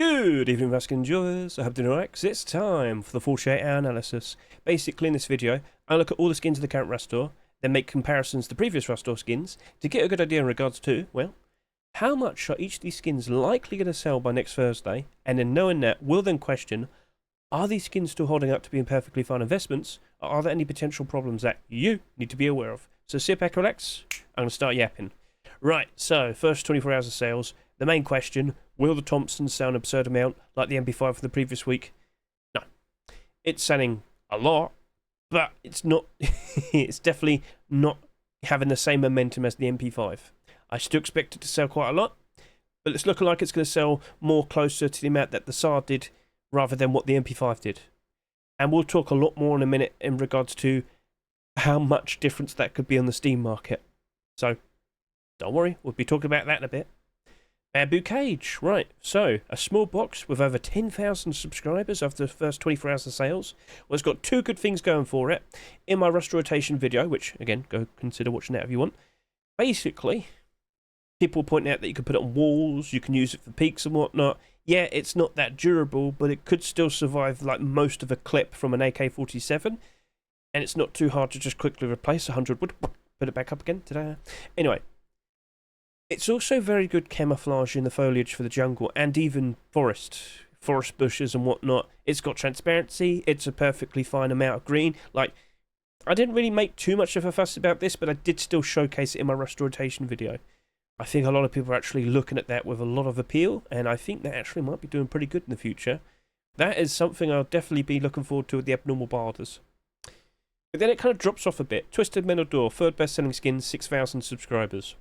Good evening, Baskin enjoyers. I hope you're alright, 'cause it's time for the 48-hour analysis. Basically, in this video, I look at all the skins in the current Rust store, then make comparisons to previous Rust store skins to get a good idea in regards to, well, how much are each of these skins likely going to sell by next Thursday, and then knowing that, we'll then question, are these skins still holding up to being perfectly fine investments, or are there any potential problems that you need to be aware of? So sit back, relax, I'm going to start yapping. Right, so, first 24 hours of sales. The main question, will the Thompson sell an absurd amount like the MP5 from the previous week? No. It's selling a lot, but it's not. It's definitely not having the same momentum as the MP5. I still expect it to sell quite a lot, but it's looking like it's going to sell more closer to the amount that the SAR did rather than what the MP5 did. And we'll talk a lot more in a minute in regards to how much difference that could be on the Steam market. So, don't worry, we'll be talking about that in a bit. Bamboo Cage, right, so a small box with over 10,000 subscribers after the first 24 hours of sales. Well, it's got two good things going for it. In my Rust rotation video, which, again, go consider watching that if you want, basically, people point out that you can put it on walls, you can use it for peaks and whatnot. Yeah, it's not that durable, but it could still survive like most of a clip from an AK-47, and it's not too hard to just quickly replace 100 wood, put it back up again. Ta-da. Anyway. It's also very good camouflage in the foliage for the jungle and even forest bushes and whatnot. It's got transparency, it's a perfectly fine amount of green. Like, I didn't really make too much of a fuss about this, but I did still showcase it in my Rust rotation video. I think a lot of people are actually looking at that with a lot of appeal, and I think that actually might be doing pretty good in the future. That is something I'll definitely be looking forward to with the abnormal barders. But then it kind of drops off a bit. Twisted Metal Door, third best selling skin, 6,000 subscribers.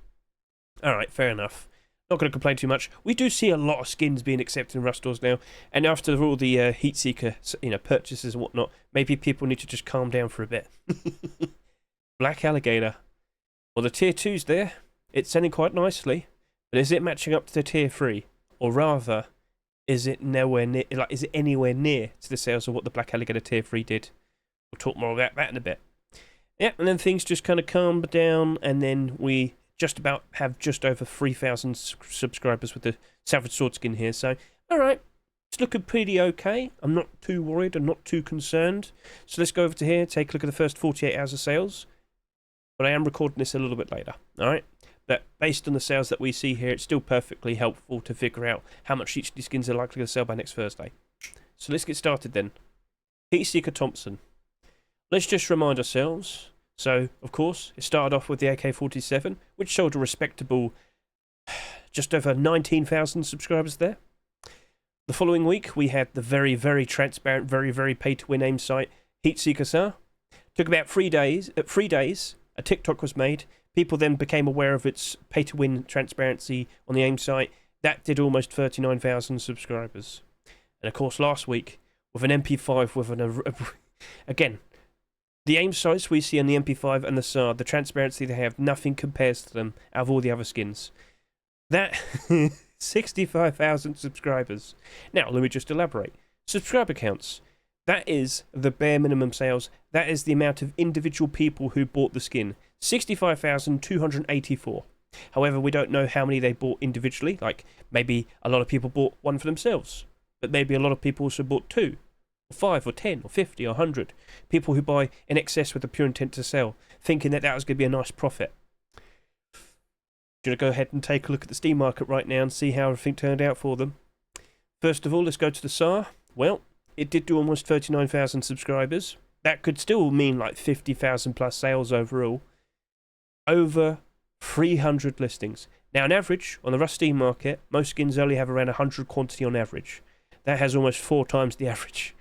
Alright, fair enough. Not going to complain too much. We do see a lot of skins being accepted in Rust stores now, and after all the Heat Seeker purchases and whatnot, maybe people need to just calm down for a bit. Black Alligator. Well, the tier 2's there. It's selling quite nicely, but is it matching up to the tier 3? Or rather, is it nowhere near, like, is it anywhere near to the sales of what the Black Alligator tier 3 did? We'll talk more about that in a bit. Yeah, and then things just kind of calm down, and then we just about have just over 3,000 subscribers with the Salvaged Sword skin here. So, alright, it's looking pretty okay. I'm not too worried, I'm not too concerned. So let's go over to here, take a look at the first 48 hours of sales. But I am recording this a little bit later, alright? But based on the sales that we see here, it's still perfectly helpful to figure out how much each of these skins are likely to sell by next Thursday. So let's get started then. Seeker Thompson. Let's just remind ourselves. So, of course, it started off with the AK-47, which sold a respectable just over 19,000 subscribers there. The following week, we had the very, very transparent, very, very pay-to-win aim site, Heat Seeker SAR. Took about 3 days. A TikTok was made. People then became aware of its pay-to-win transparency on the aim site. That did almost 39,000 subscribers. And, of course, last week, with an MP5 with an... again... The aim sites we see on the MP5 and the SAR, the transparency they have, nothing compares to them out of all the other skins. That 65,000 subscribers. Now, let me just elaborate. Subscriber counts. That is the bare minimum sales. That is the amount of individual people who bought the skin. 65,284. However, we don't know how many they bought individually. Like, maybe a lot of people bought one for themselves. But maybe a lot of people also bought two. Or 5 or 10 or 50 or 100 people who buy in excess with the pure intent to sell, thinking that was going to be a nice profit. Going to go ahead and take a look at the Steam market right now and see how everything turned out for them. First of all, let's go to the SAR. Well, it did do almost 39,000 subscribers. That could still mean like 50,000 plus sales overall. Over 300 listings. Now, on average, on the Rust Steam market, most skins only have around 100 quantity on average. That has almost 4 times the average.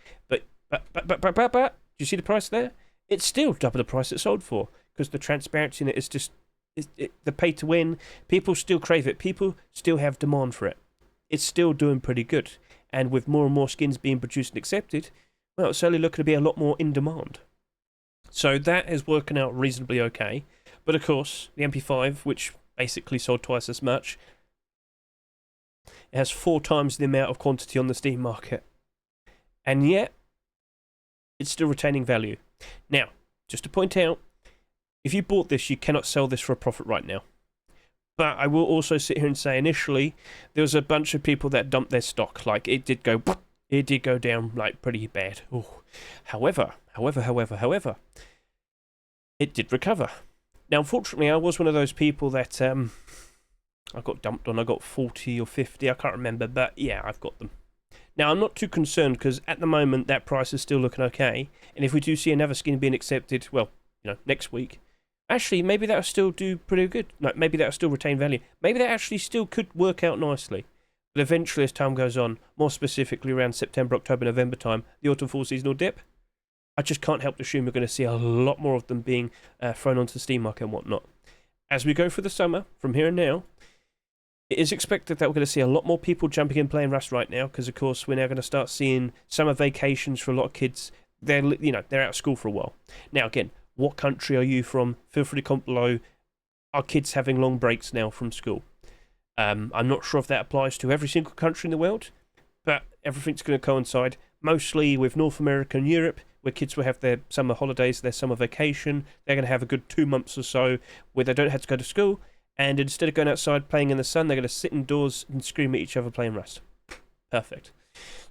But, do you see the price there? It's still double the price it sold for, because the transparency in it is just, the pay to win, people still crave it, people still have demand for it. It's still doing pretty good, and with more and more skins being produced and accepted, well, it's only looking to be a lot more in demand. So that is working out reasonably okay, but of course, the MP5, which basically sold twice as much, it has 4 times the amount of quantity on the Steam market. And yet, it's still retaining value. Now, just to point out, if you bought this, you cannot sell this for a profit right now. But I will also sit here and say initially there was a bunch of people that dumped their stock. Like it did go down like pretty bad. Ooh. However, it did recover. Now, unfortunately, I was one of those people that I got dumped on. I got 40 or 50, I can't remember, but yeah, I've got them. Now, I'm not too concerned because at the moment that price is still looking okay. And if we do see another skin being accepted, well, you know, next week, actually, maybe that'll still do pretty good. Like, maybe that'll still retain value. Maybe that actually still could work out nicely. But eventually, as time goes on, more specifically around September, October, November time, the autumn fall seasonal dip, I just can't help to assume we're going to see a lot more of them being thrown onto the Steam market and whatnot. As we go through the summer, from here and now, it is expected that we're going to see a lot more people jumping in playing Rust right now, because of course we're now going to start seeing summer vacations for a lot of kids. They're out of school for a while. Now again, what country are you from? Feel free to comment below. Are kids having long breaks now from school? I'm not sure if that applies to every single country in the world, but everything's going to coincide mostly with North America and Europe, where kids will have their summer holidays, their summer vacation. They're going to have a good 2 months or so where they don't have to go to school. And instead of going outside playing in the sun, they're going to sit indoors and scream at each other playing Rust. Perfect.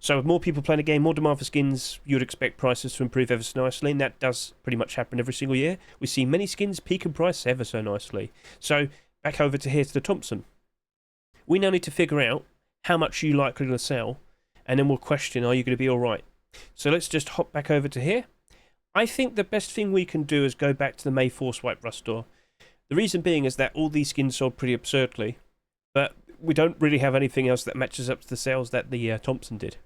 So with more people playing the game, more demand for skins, you would expect prices to improve ever so nicely, and that does pretty much happen every single year. We see many skins peak in price ever so nicely. So back over to here to the Thompson. We now need to figure out how much you likely to sell, and then we'll question, are you going to be alright? So let's just hop back over to here. I think the best thing we can do is go back to the May Force Wipe Rust store. The reason being is that all these skins sold pretty absurdly, but we don't really have anything else that matches up to the sales that the Thompson did.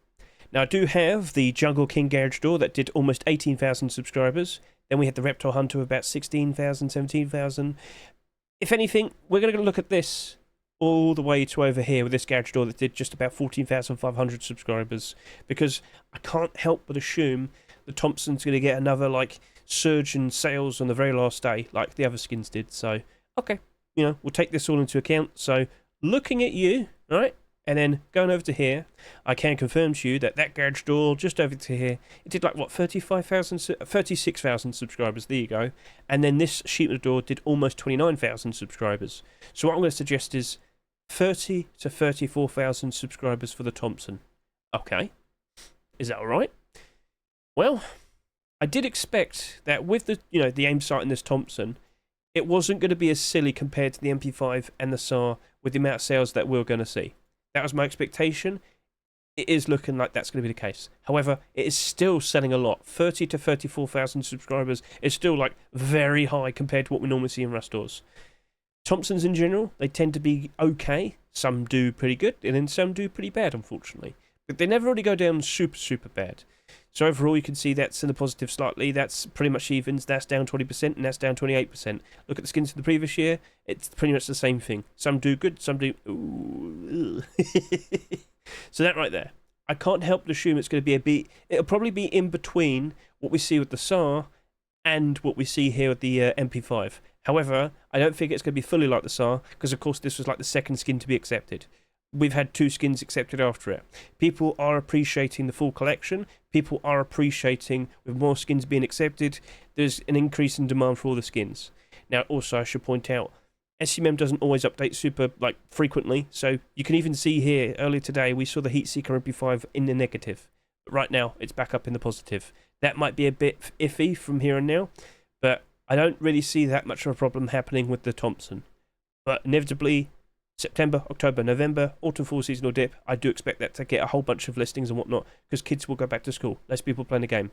Now, I do have the Jungle King Garage store that did almost 18,000 subscribers. Then we had the Reptile Hunter of about 16,000, 17,000. If anything, we're going to look at this all the way to over here with this garage door that did just about 14,500 subscribers, because I can't help but assume the Thompson's going to get another like surge in sales on the very last day like the other skins did. So okay, we'll take this all into account. So looking at you, right, and then going over to here, I can confirm to you that that garage door just over to here, it did like what, 36,000 subscribers. There you go. And then this sheet of the door did almost 29,000 subscribers. So what I'm going to suggest is 30 to 34,000 subscribers for the Thompson. Okay, is that all right? Well, I did expect that with the the aim sight in this Thompson, it wasn't going to be as silly compared to the MP5 and the SAR with the amount of sales that we're going to see. That was my expectation. It is looking like that's going to be the case. However, it is still selling a lot. 30 to 34,000 subscribers is still like very high compared to what we normally see in Rust stores. Thompsons in general, they tend to be okay. Some do pretty good, and then some do pretty bad, unfortunately. But they never really go down super bad. So overall, you can see that's in the positive slightly. That's pretty much evens. That's down 20%, and that's down 28%. Look at the skins from the previous year. It's pretty much the same thing. Some do good, some do... Ooh. So that right there. I can't help but assume it's going to be a bit... It'll probably be in between what we see with the SAR and what we see here with the MP5. However, I don't think it's going to be fully like the SAR, because of course this was like the second skin to be accepted. We've had 2 skins accepted after it. People are appreciating the full collection. People are appreciating, with more skins being accepted, there's an increase in demand for all the skins. Now, also, I should point out, SCMM doesn't always update super frequently, so you can even see here, earlier today, we saw the Heat Seeker MP5 in the negative. But right now, it's back up in the positive. That might be a bit iffy from here and now, but I don't really see that much of a problem happening with the Thompson. But inevitably, September, October, November, autumn fall seasonal dip, I do expect that to get a whole bunch of listings and whatnot, because kids will go back to school, less people playing the game.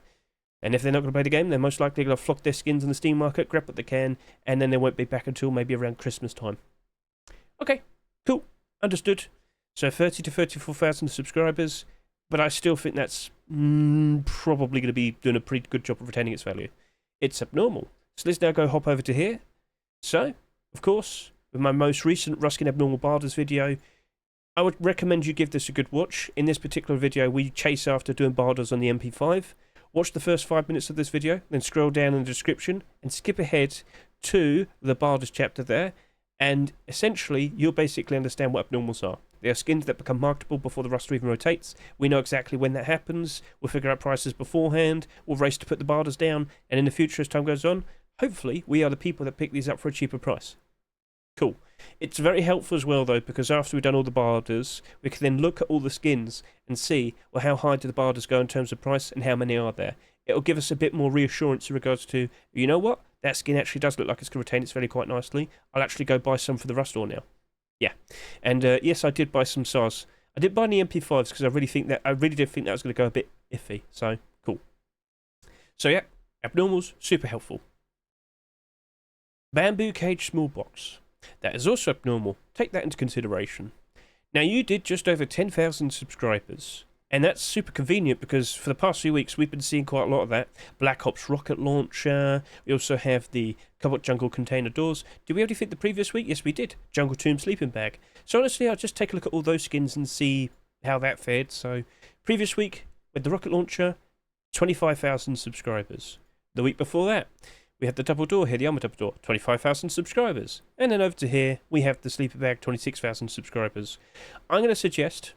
And if they're not going to play the game, they're most likely going to flock their skins in the Steam market, grab what they can, and then they won't be back until maybe around Christmas time. Okay, cool, understood. So 30 to 34,000 subscribers, but I still think that's probably going to be doing a pretty good job of retaining its value. It's abnormal. So let's now go hop over to here. So, of course, with my most recent Ruskin Abnormal Barders video, I would recommend you give this a good watch. In this particular video, we chase after doing Barders on the MP5. Watch the first 5 minutes of this video, then scroll down in the description and skip ahead to the Barders chapter there, and essentially, you'll basically understand what abnormals are. They are skins that become marketable before the roster even rotates. We know exactly when that happens. We'll figure out prices beforehand. We'll race to put the Barders down, and in the future, as time goes on, hopefully, we are the people that pick these up for a cheaper price. Cool. It's very helpful as well, though, because after we've done all the barders, we can then look at all the skins and see, well, how high do the barders go in terms of price and how many are there. It'll give us a bit more reassurance in regards to, you know what, that skin actually does look like it's going to retain its value quite nicely. I'll actually go buy some for the Rust Ore now. Yeah, and yes, I did buy some SARs. I didn't buy any MP5s because I really did think that was going to go a bit iffy. So cool. So yeah, abnormals, super helpful. Bamboo cage small box. That is also abnormal. Take that into consideration. Now, you did just over 10,000 subscribers, and that's super convenient because for the past few weeks we've been seeing quite a lot of that. Black Ops rocket launcher. We also have the Cobalt Jungle container doors. Did we already think the previous week? Yes, we did. Jungle Tomb sleeping bag. So honestly, I'll just take a look at all those skins and see how that fared. So previous week with the rocket launcher, 25,000 subscribers. The week before that, we had the double door here, the armor double door, 25,000 subscribers. And then over to here, we have the sleeper bag, 26,000 subscribers. I'm going to suggest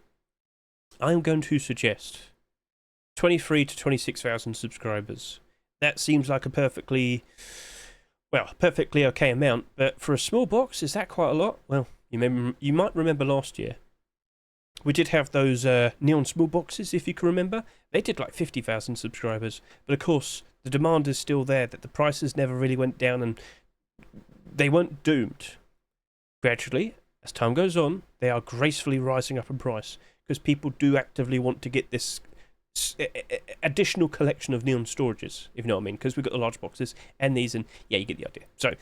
23 to 26,000 subscribers. That seems like a perfectly okay amount, but for a small box, is that quite a lot? Well, you might remember last year, we did have those neon small boxes, if you can remember. They did like 50,000 subscribers, but of course, the demand is still there, that the prices never really went down and they weren't doomed. Gradually, as time goes on, they are gracefully rising up in price because people do actively want to get this additional collection of neon storages, if you know what I mean, because we've got the large boxes and these, and yeah, you get the idea. So,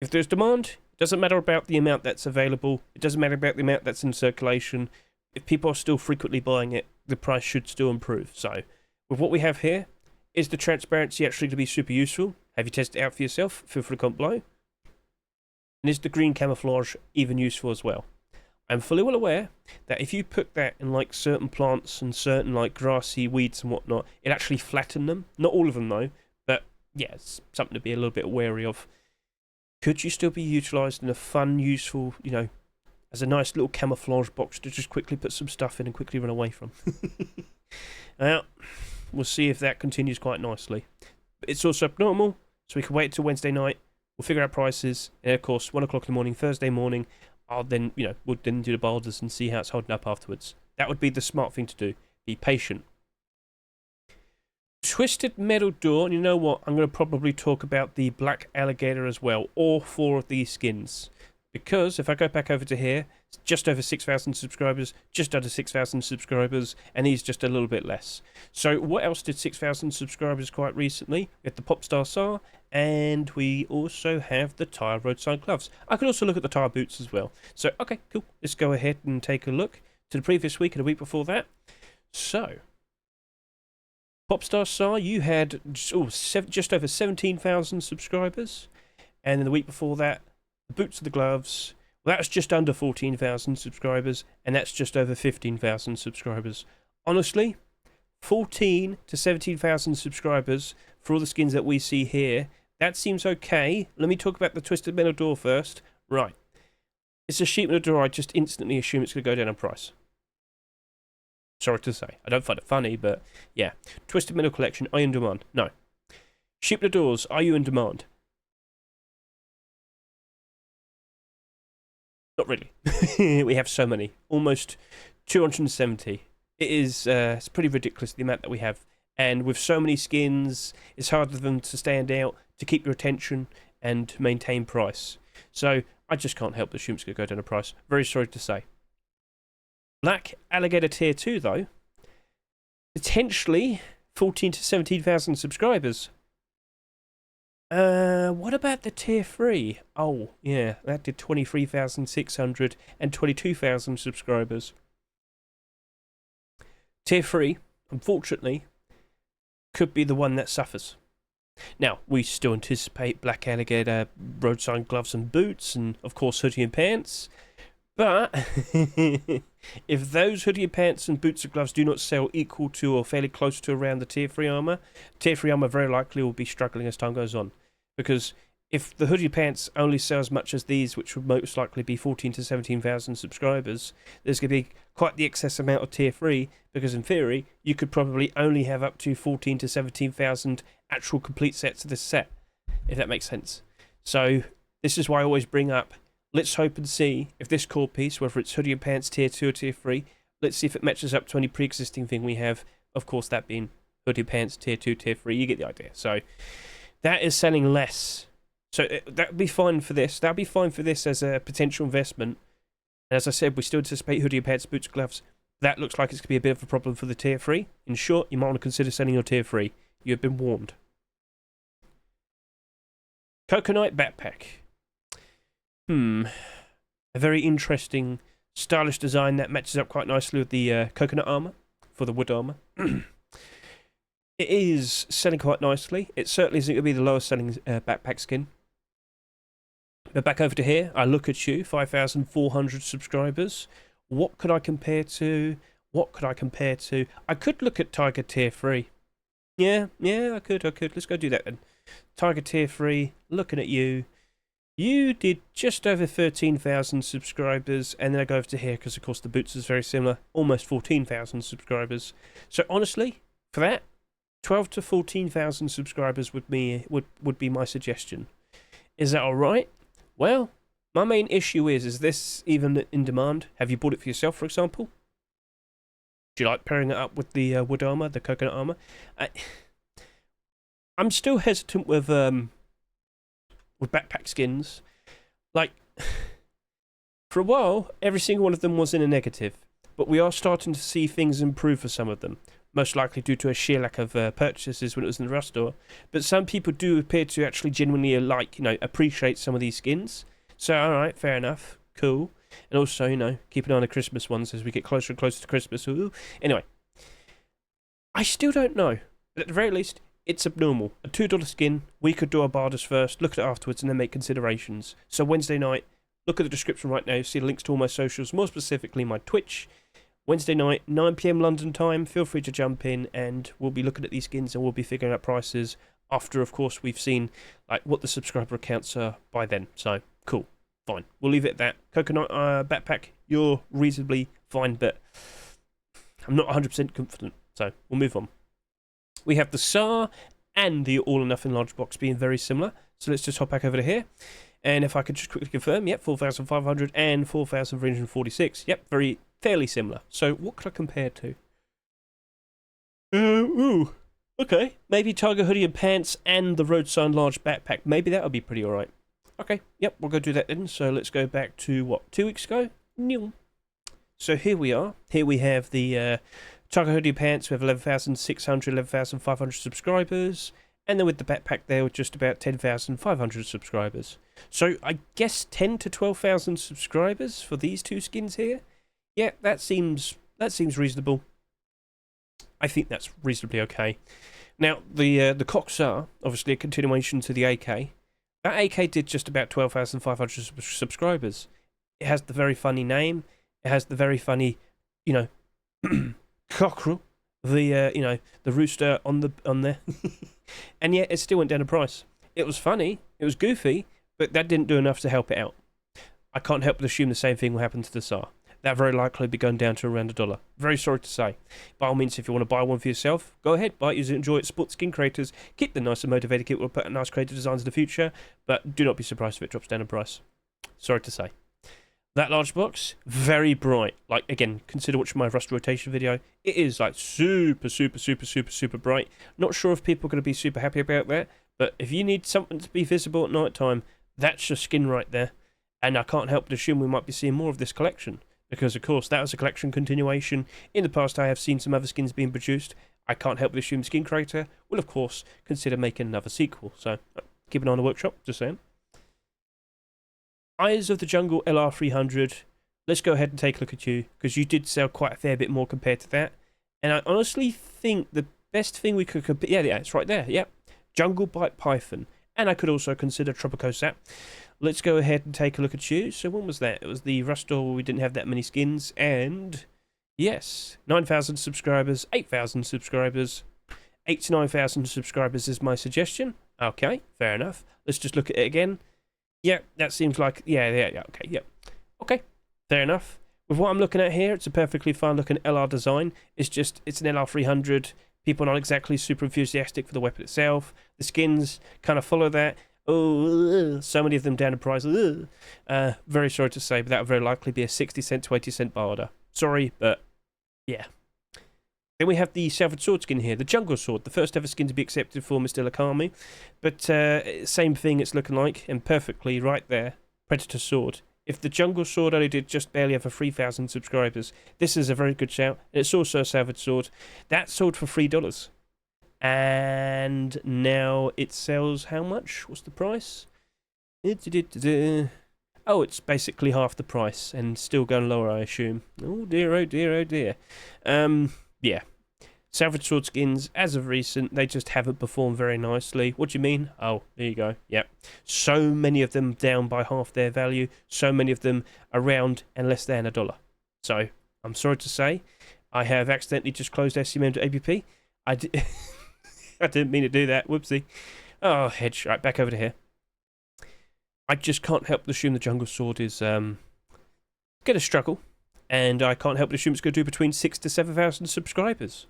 if there's demand, it doesn't matter about the amount that's available, it doesn't matter about the amount that's in circulation. If people are still frequently buying it, the price should still improve. So, with what we have here, is the transparency actually to be super useful? Have you tested it out for yourself? Feel free to comment below. And is the green camouflage even useful as well? I'm fully well aware that if you put that in like certain plants and certain like grassy weeds and whatnot, it actually flatten them. Not all of them though, but yeah, it's something to be a little bit wary of. Could you still be utilised in a fun, useful, you know, as a nice little camouflage box to just quickly put some stuff in and quickly run away from? Now, we'll see if that continues quite nicely. But it's also abnormal, so we can wait until Wednesday night. We'll figure out prices, and of course, 1 o'clock in the morning, Thursday morning, we'll then do the boulders and see how it's holding up afterwards. That would be the smart thing to do. Be patient. Twisted metal door, and you know what? I'm going to probably talk about the black alligator as well, all 4 of these skins. Because if I go back over to here, it's just over 6,000 subscribers, just under 6,000 subscribers, and he's just a little bit less. So what else did 6,000 subscribers quite recently? We had the Popstar SAR, and we also have the Tire Roadside Gloves. I could also look at the Tire Boots as well. So, okay, cool. Let's go ahead and take a look to the previous week and a week before that. So, Popstar SAR, you had just over 17,000 subscribers, and then the week before that, the Boots of the Gloves, well, that's just under 14,000 subscribers, and that's just over 15,000 subscribers. Honestly, 14 to 17,000 subscribers for all the skins that we see here, that seems okay. Let me talk about the Twisted Metal Door first. Right. It's a sheet metal door, I just instantly assume it's going to go down in price. Sorry to say. I don't find it funny, but yeah. Twisted Metal Collection, are you in demand? No. Sheet metal doors, are you in demand? Not really. We have so many. Almost 270. It is it's pretty ridiculous the amount that we have. And with so many skins, it's hard for them to stand out, to keep your attention, and maintain price. So I just can't help but assume it's going to go down in price. Very sorry to say. Black Alligator Tier 2, though, potentially 14 to 17,000 subscribers. What about the Tier 3? Oh, yeah, that did 23,600 and 22,000 subscribers. Tier 3, unfortunately, could be the one that suffers. Now, we still anticipate Black Alligator roadside gloves and boots, and of course hoodie and pants. But if those hoodie and pants and boots and gloves do not sell equal to or fairly close to around the Tier 3 armor, Tier 3 armor very likely will be struggling as time goes on. Because if the hoodie pants only sell as much as these, which would most likely be 14 to 17,000 subscribers, there's going to be quite the excess amount of Tier 3, because in theory, you could probably only have up to 14 to 17,000 actual complete sets of this set, if that makes sense. So, this is why I always bring up, Let's hope and see if this core piece, whether it's hoodie and pants tier 2 or tier 3, let's see if it matches up to any pre-existing thing we have. Of course, that being hoodie pants tier 2, tier 3. You get the idea. So that is selling less. So that would be fine for this. That would be fine for this as a potential investment. And as I said, we still anticipate hoodie and pants, boots, gloves. That looks like it's going to be a bit of a problem for the tier 3. In short, you might want to consider selling your tier 3. You have been warned. Cocoknight Backpack. A very interesting, stylish design that matches up quite nicely with the coconut armor for the wood armor. It is selling quite nicely. It certainly isn't going to be the lowest selling backpack skin. But back over to here, I look at you, 5,400 subscribers. What could I compare to? What could I compare to? I could look at Tiger Tier 3. Yeah, I could. Let's go do that then. Tiger Tier 3, looking at you. You did just over 13,000 subscribers, and then I go over to here because, of course, the boots is very similar. Almost 14,000 subscribers. So, honestly, for that, 12 to 14,000 subscribers would be my suggestion. Is that all right? Well, my main issue is this even in demand? Have you bought it for yourself, for example? Do you like pairing it up with the wood armor, the coconut armor? I'm still hesitant with backpack skins. Like, for a while, every single one of them was in a negative, but we are starting to see things improve for some of them. Most likely due to a sheer lack of purchases when it was in the rush store. But some people do appear to actually genuinely appreciate some of these skins. So, alright, fair enough. Cool. And also, keep an eye on the Christmas ones as we get closer and closer to Christmas. Ooh. Anyway. I still don't know. But at the very least, it's abnormal. A $2 skin, we could do our barters first, look at it afterwards, and then make considerations. So Wednesday night, look at the description right now, see the links to all my socials, more specifically my Twitch. Wednesday night, 9 PM London time, feel free to jump in, and we'll be looking at these skins, and we'll be figuring out prices after, of course, we've seen what the subscriber accounts are by then. So, cool. Fine. We'll leave it at that. Cocoknight Backpack, you're reasonably fine, but I'm not 100% confident. So, we'll move on. We have the SAR and the All or Nothing large box being very similar. So let's just hop back over to here. And if I could just quickly confirm, yep, 4,500 and 4,346. Yep, fairly similar. So what could I compare to? Okay. Maybe Tiger hoodie and pants and the road sign large backpack. Maybe that would be pretty alright. Okay, yep, we'll go do that then. So let's go back to, what, 2 weeks ago? No. So here we are. Here we have the Tiger hoodie pants. We have 11,600, 11,500 subscribers. And then with the backpack there, with just about 10,500 subscribers. So I guess 10 to 12,000 subscribers for these two skins here. Yeah, that seems reasonable. I think that's reasonably okay. Now the SAR, obviously a continuation to the AK. That AK did just about 12,500 subscribers. It has the very funny name. It has the very funny, cockerel, the rooster on there. And yet it still went down in price. It was funny, it was goofy, but that didn't do enough to help it out. I can't help but assume the same thing will happen to the SAR. That very likely will be going down to around $1. Very sorry to say. By all means, if you want to buy one for yourself, go ahead, buy it, use it, enjoy it, support skin creators, keep them nice and motivated, keep will put out nice creative designs in the future, but do not be surprised if it drops down in price. Sorry to say. That large box, very bright. Like, again, consider watching my rust rotation video. It is like super bright. Not sure if people are going to be super happy about that, but if you need something to be visible at night time, that's your skin right there. And I can't help but assume we might be seeing more of this collection. Because, of course, that was a collection continuation. In the past, I have seen some other skins being produced. I can't help but assume the skin creator will, of course, consider making another sequel. So, keep an eye on the workshop, just saying. Eyes of the Jungle LR300. Let's go ahead and take a look at you, because you did sell quite a fair bit more compared to that. And I honestly think the best thing we could compare... Yeah, it's right there, yep. Jungle Bite Python. And I could also consider Tropico Sap. Let's go ahead and take a look at you. So when was that? It was the Rust store where we didn't have that many skins. And yes, 9,000 subscribers, 8,000 subscribers, 8 to 9,000 subscribers is my suggestion. Okay, fair enough. Let's just look at it again. Yeah, that seems like, yeah, okay, yeah. Okay, fair enough. With what I'm looking at here, it's a perfectly fine looking LR design. It's an LR300. People are not exactly super enthusiastic for the weapon itself. The skins kind of follow that. Oh, so many of them down in price. Very sorry to say, but that would very likely be a 60 cent to 80 cent bar order. Sorry, but yeah. Then we have the Salvaged Sword skin here, the Jungle Sword, the first ever skin to be accepted for Mr. Lakami. But same thing it's looking like, and perfectly right there, Predator Sword. If the Jungle Sword only did just barely over 3,000 subscribers, this is a very good shout. It's also a Salvaged Sword. That sold for $3. And now it sells how much? What's the price? Oh, it's basically half the price and still going lower, I assume. Oh dear, oh dear, oh dear. Yeah. Salvaged Sword skins, as of recent, they just haven't performed very nicely. What do you mean? Oh, there you go. Yep. So many of them down by half their value. So many of them around and less than $1. So, I'm sorry to say, I have accidentally just closed SMD ABP. I didn't mean to do that. Whoopsie. Oh, Hedge. Right, back over to here. I just can't help but assume the Jungle Sword is going to struggle. And I can't help but assume it's going to do between 6,000 to 7,000 subscribers.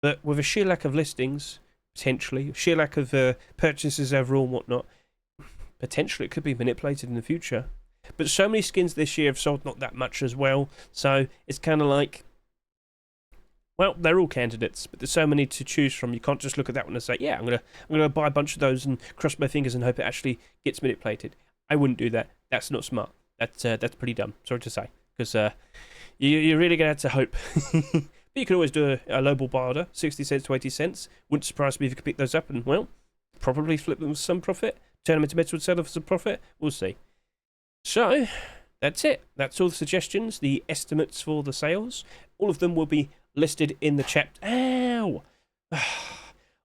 But with a sheer lack of listings, potentially, sheer lack of purchases overall and whatnot, potentially it could be manipulated in the future. But so many skins this year have sold not that much as well, so it's kind of like, well, they're all candidates, but there's so many to choose from. You can't just look at that one and say, yeah, I'm gonna buy a bunch of those and cross my fingers and hope it actually gets manipulated. I wouldn't do that. That's not smart. That's pretty dumb. Sorry to say. Because you're really going to have to hope. But you can always do a lowball bar order, 60 cents to 80 cents. Wouldn't surprise me if you could pick those up and, well, probably flip them with some profit. Turn them into metal and sell them for some profit. We'll see. So, that's it. That's all the suggestions, the estimates for the sales. All of them will be listed in the chapter. Ow!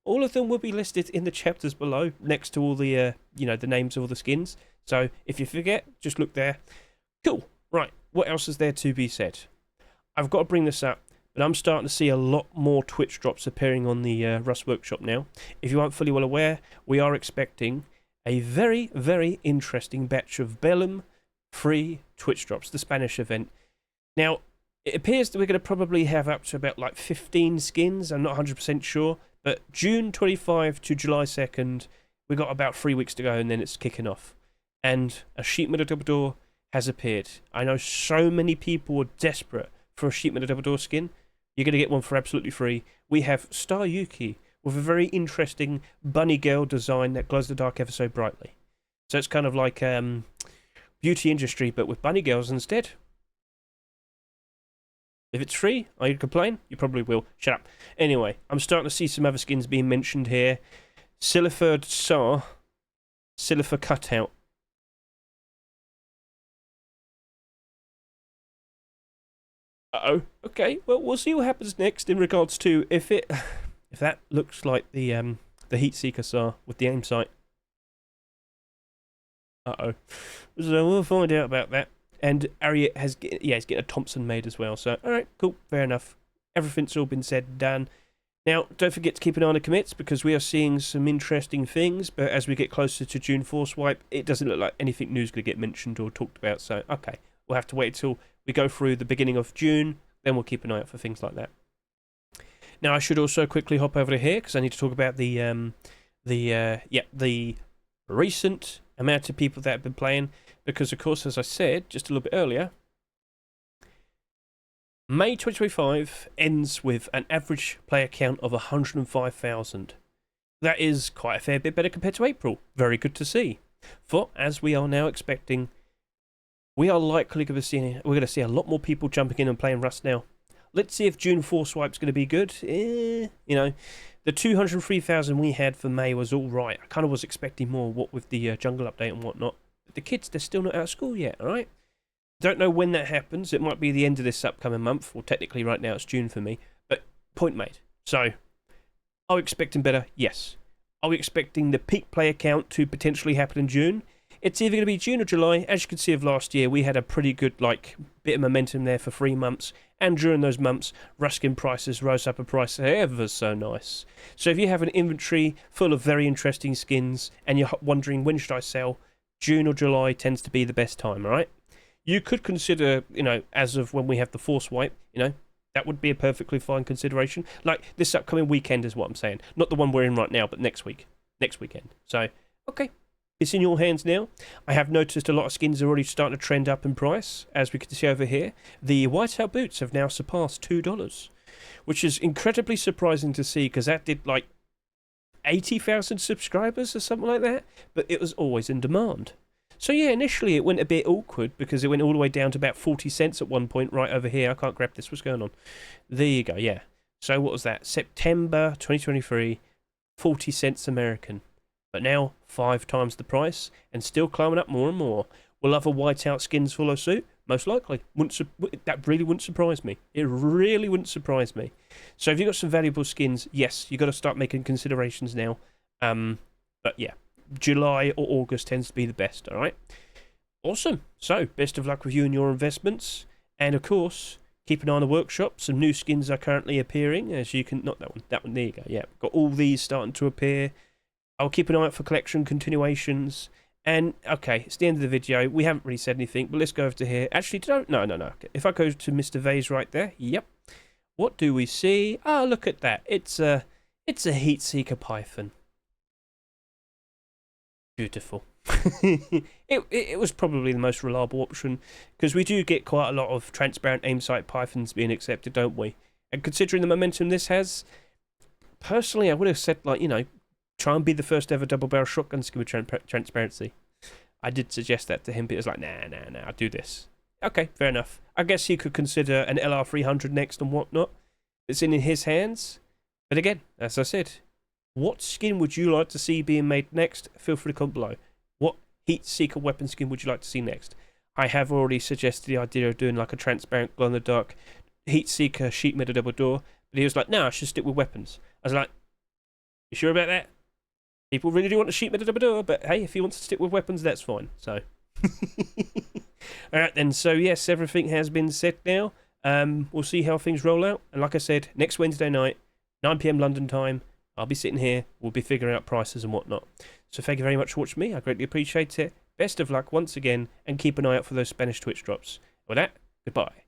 All of them will be listed in the chapters below, next to all the, the names of all the skins. So, if you forget, just look there. Cool. Right, what else is there to be said? I've got to bring this up, but I'm starting to see a lot more Twitch drops appearing on the Rust Workshop now. If you aren't fully well aware, we are expecting a very, very interesting batch of BELLUM free Twitch drops, the Spanish event. Now, it appears that we're going to probably have up to about like 15 skins, I'm not 100% sure, but June 25 to July 2nd, we've got about 3 weeks to go and then it's kicking off. And a sheet metal double door has appeared. I know so many people are desperate for a sheet metal double door skin. You're going to get one for absolutely free. We have Star Yuki with a very interesting bunny girl design that glows in the dark ever so brightly. So it's kind of like beauty industry, but with bunny girls instead. If it's free, are you complain? You probably will. Shut up. Anyway, I'm starting to see some other skins being mentioned here. Silver SAR, Silver Cutout. Uh-oh. Okay, well, we'll see what happens next in regards to if that looks like the Heat Seeker SAR with the aim sight. Uh-oh. So we'll find out about that. And Ariat he's getting a Thompson made as well. So, alright, cool, fair enough. Everything's all been said and done. Now, don't forget to keep an eye on the commits because we are seeing some interesting things. But as we get closer to June Force Wipe, it doesn't look like anything new is going to get mentioned or talked about. So, okay, we'll have to wait until we go through the beginning of June, then we'll keep an eye out for things like that. Now, I should also quickly hop over to here because I need to talk about the recent amount of people that have been playing. Because, of course, as I said just a little bit earlier, May 2025 ends with an average player count of 105,000. That is quite a fair bit better compared to April. Very good to see. For, as we are now expecting, we are likely going to see a lot more people jumping in and playing Rust now. Let's see if June Force Wipe's going to be good. The 203,000 we had for May was all right. I kind of was expecting more, what with the jungle update and whatnot. But the kids, they're still not out of school yet, all right? Don't know when that happens. It might be the end of this upcoming month, or technically right now it's June for me. But point made. So, are we expecting better? Yes. Are we expecting the peak player count to potentially happen in June? It's either going to be June or July. As you can see of last year, we had a pretty good bit of momentum there for 3 months. And during those months, Ruskin prices rose up a price ever so nice. So if you have an inventory full of very interesting skins and you're wondering when should I sell, June or July tends to be the best time, all right? You could consider, as of when we have the Force Wipe, that would be a perfectly fine consideration. Like this upcoming weekend is what I'm saying. Not the one we're in right now, but next weekend. So, okay. It's in your hands now. I have noticed a lot of skins are already starting to trend up in price, as we can see over here. The whiteout boots have now surpassed $2, which is incredibly surprising to see because that did like 80,000 subscribers or something like that, but it was always in demand. So yeah, initially it went a bit awkward because it went all the way down to about 40 cents at one point right over here. I can't grab this. What's going on? There you go, yeah. So what was that? September 2023, 40 cents American. But now 5 times the price and still climbing up more and more. Will other whiteout skins follow suit? Most likely. That really wouldn't surprise me. It really wouldn't surprise me. So if you've got some valuable skins, yes, you've got to start making considerations now. But yeah, July or August tends to be the best, all right? Awesome. So best of luck with you and your investments. And of course, keep an eye on the workshop. Some new skins are currently appearing. As you can, not that one, there you go. Yeah, got all these starting to appear. I'll keep an eye out for collection continuations. And, okay, it's the end of the video. We haven't really said anything, but let's go over to here. Actually, no. Okay. If I go to Mr. Vase right there, yep. What do we see? Oh, look at that. It's a Heat Seeker Python. Beautiful. it was probably the most reliable option, because we do get quite a lot of transparent aim sight Pythons being accepted, don't we? And considering the momentum this has, personally, I would have said, like, you know, try and be the first ever double barrel shotgun skin with transparency. I did suggest that to him, but it was like, nah, I'll do this. Okay, fair enough. I guess he could consider an LR300 next and whatnot. It's in his hands. But again, as I said, what skin would you like to see being made next? Feel free to comment below. What Heat Seeker weapon skin would you like to see next? I have already suggested the idea of doing like a transparent glow-in-the-dark Heat Seeker sheet metal double door, but he was like, no, I should stick with weapons. I was like, you sure about that? People really do want to sheet metal double door, but hey, if he wants to stick with weapons, that's fine. So, alright then, so yes, everything has been set now. We'll see how things roll out. And like I said, next Wednesday night, 9 PM London time, I'll be sitting here. We'll be figuring out prices and whatnot. So thank you very much for watching me. I greatly appreciate it. Best of luck once again, and keep an eye out for those Spanish Twitch drops. With that, goodbye.